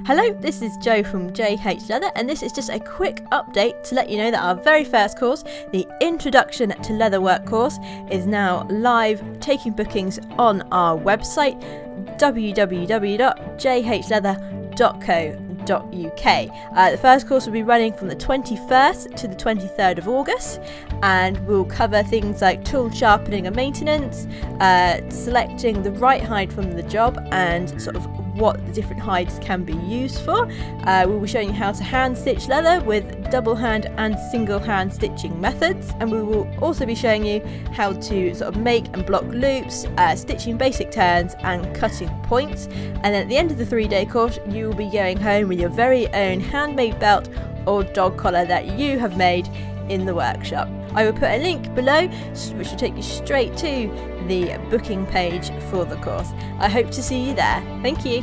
Hello, this is Jo from J.H.Leather, and this is just a quick update to let you know that our very first course, the Introduction to Leatherwork course, is now live, taking bookings on our website www.jhleather.co.uk. The first course will be running from the 21st to the 23rd of August, and we'll cover things like tool sharpening and maintenance, selecting the right hide from the job, and sort of what the different hides can be used for. We'll be showing you how to hand stitch leather with double hand and single hand stitching methods, and we will also be showing you how to sort of make and block loops, stitching basic turns and cutting points. And then at the end of the 3-day course, you will be going home with your very own handmade belt or dog collar that you have made in the workshop. I will put a link below which will take you straight to the booking page for the course. I hope to see you there. Thank you.